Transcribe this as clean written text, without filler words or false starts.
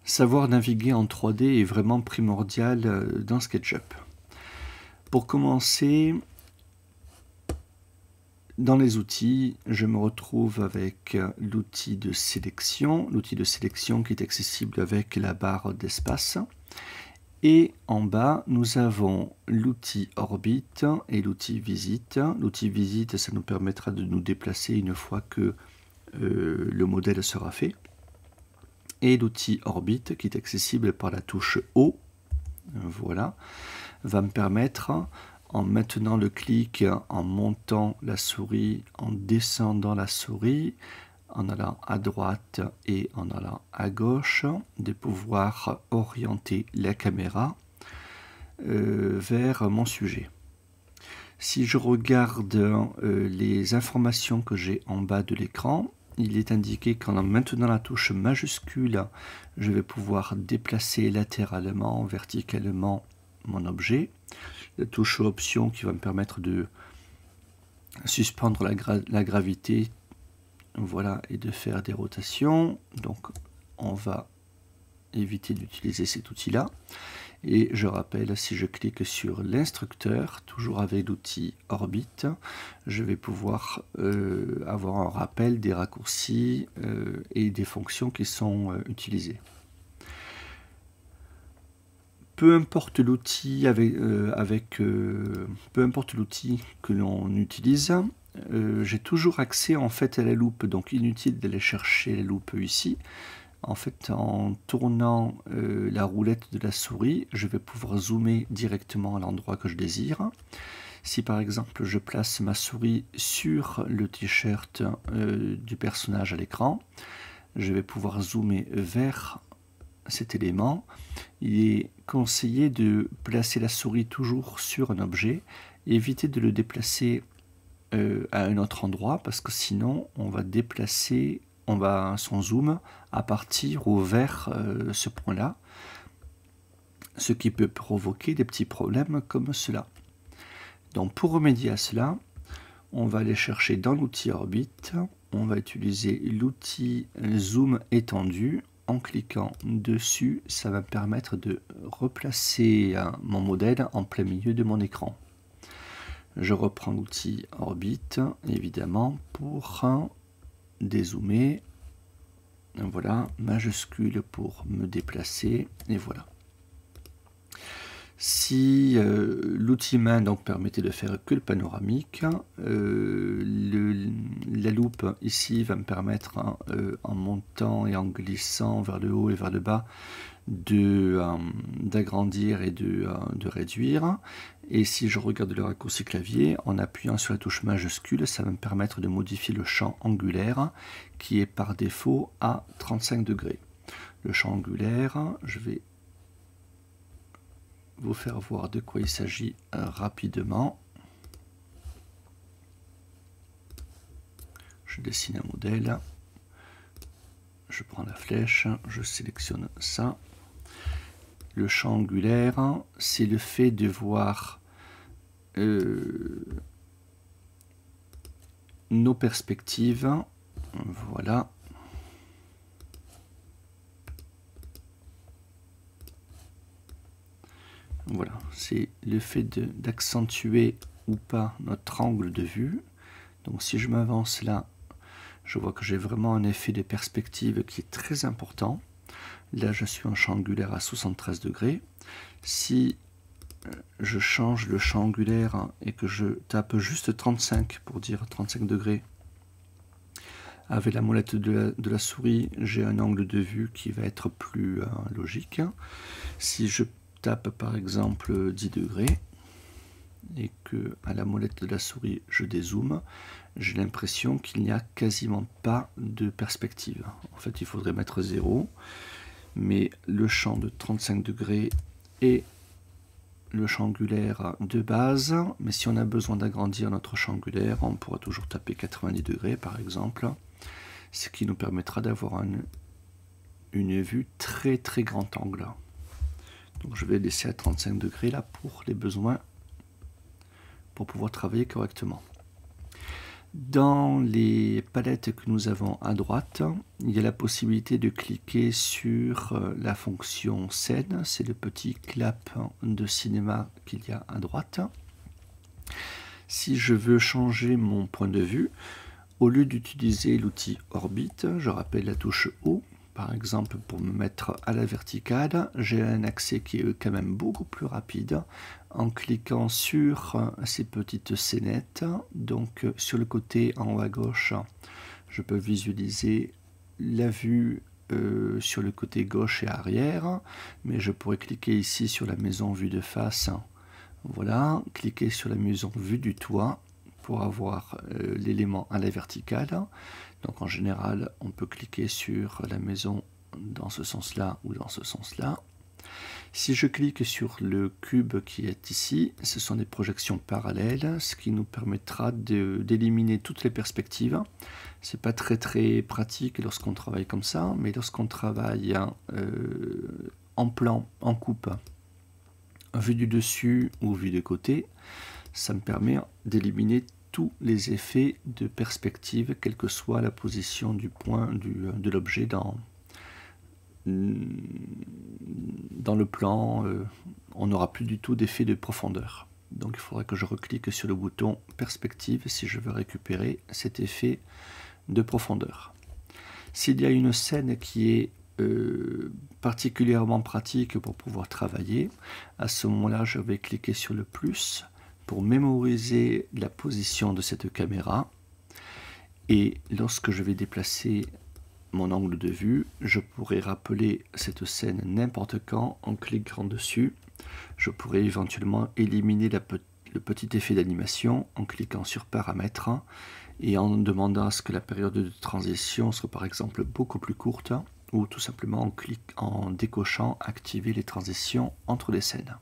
Savoir naviguer en 3D est vraiment primordial dans SketchUp. Pour commencer, dans les outils, je me retrouve avec l'outil de sélection qui est accessible avec la barre d'espace. Et en bas, nous avons l'outil orbite et l'outil visite. L'outil visite, ça nous permettra de nous déplacer une fois que le modèle sera fait. Et l'outil orbite, qui est accessible par la touche O, voilà, va me permettre, en maintenant le clic, en montant la souris, en descendant la souris, en allant à droite et en allant à gauche, de pouvoir orienter la caméra vers mon sujet. Si je regarde les informations que j'ai en bas de l'écran, il est indiqué qu'en maintenant la touche majuscule, je vais pouvoir déplacer latéralement, verticalement mon objet. La touche option qui va me permettre de suspendre la gravité, voilà, et de faire des rotations. Donc on va éviter d'utiliser cet outil-là. Et je rappelle, si je clique sur l'instructeur, toujours avec l'outil orbite, je vais pouvoir avoir un rappel des raccourcis et des fonctions qui sont utilisées. Peu importe l'outil peu importe l'outil que l'on utilise, j'ai toujours accès en fait à la loupe, donc inutile d'aller chercher la loupe ici. En fait, en tournant la roulette de la souris, je vais pouvoir zoomer directement à l'endroit que je désire. Si par exemple je place ma souris sur le t-shirt du personnage à l'écran, je vais pouvoir zoomer vers cet élément. Il est conseillé de placer la souris toujours sur un objet, et éviter de le déplacer à un autre endroit, parce que sinon on va déplacer son zoom à partir ou vers ce point-là, ce qui peut provoquer des petits problèmes comme cela. Donc pour remédier à cela, on va aller chercher dans l'outil orbite, on va utiliser l'outil zoom étendu. En cliquant dessus, ça va me permettre de replacer mon modèle en plein milieu de mon écran. Je reprends l'outil orbite, évidemment, pour dézoomer, voilà, majuscule pour me déplacer, et voilà. Si l'outil main donc permettait de faire que le panoramique, la loupe ici va me permettre, en montant et en glissant vers le haut et vers le bas, d'agrandir et de réduire. Et si je regarde le raccourci clavier, en appuyant sur la touche majuscule, ça va me permettre de modifier le champ angulaire qui est par défaut à 35 degrés. Le champ angulaire, je vais vous faire voir de quoi il s'agit rapidement. Je dessine un modèle, je prends la flèche, je sélectionne ça. Le champ angulaire, c'est le fait de voir nos perspectives. Voilà. Voilà, c'est le fait d'accentuer ou pas notre angle de vue. Donc si je m'avance là, je vois que j'ai vraiment un effet de perspective qui est très important. Là, je suis en champ angulaire à 73 degrés. Si je change le champ angulaire et que je tape juste 35 pour dire 35 degrés, avec la molette de la souris, j'ai un angle de vue qui va être plus logique. Si je tape par exemple 10 degrés et que à la molette de la souris je dézoome, j'ai l'impression qu'il n'y a quasiment pas de perspective. En fait, il faudrait mettre 0, mais le champ de 35 degrés est le champ angulaire de base. Mais si on a besoin d'agrandir notre champ angulaire, on pourra toujours taper 90 degrés par exemple, ce qui nous permettra d'avoir une vue très grand angle. Donc je vais laisser à 35 degrés là pour les besoins, pour pouvoir travailler correctement. Dans les palettes que nous avons à droite, il y a la possibilité de cliquer sur la fonction scène, c'est le petit clap de cinéma qu'il y a à droite. Si je veux changer mon point de vue, au lieu d'utiliser l'outil orbite, je rappelle la touche O, par exemple pour me mettre à la verticale, j'ai un accès qui est quand même beaucoup plus rapide en cliquant sur ces petites scénettes. Donc sur le côté en haut à gauche, je peux visualiser la vue sur le côté gauche et arrière, mais je pourrais cliquer ici sur la maison vue de face. Voilà, cliquer sur la maison vue du toit pour avoir l'élément à la verticale. Donc en général, on peut cliquer sur la maison dans ce sens-là ou dans ce sens-là. Si je clique sur le cube qui est ici, ce sont des projections parallèles, ce qui nous permettra d'éliminer toutes les perspectives. C'est pas très pratique lorsqu'on travaille comme ça, mais lorsqu'on travaille en plan, en coupe, vue du dessus ou vue de côté, ça me permet d'éliminer tous les effets de perspective, quelle que soit la position du point de l'objet dans le plan. On n'aura plus du tout d'effet de profondeur. Donc il faudra que je reclique sur le bouton perspective si je veux récupérer cet effet de profondeur. S'il y a une scène qui est particulièrement pratique pour pouvoir travailler, à ce moment-là je vais cliquer sur le plus pour mémoriser la position de cette caméra, et lorsque je vais déplacer mon angle de vue, je pourrai rappeler cette scène n'importe quand en cliquant dessus. Je pourrais éventuellement éliminer le petit effet d'animation en cliquant sur paramètres et en demandant à ce que la période de transition soit par exemple beaucoup plus courte, ou tout simplement en décochant activer les transitions entre les scènes.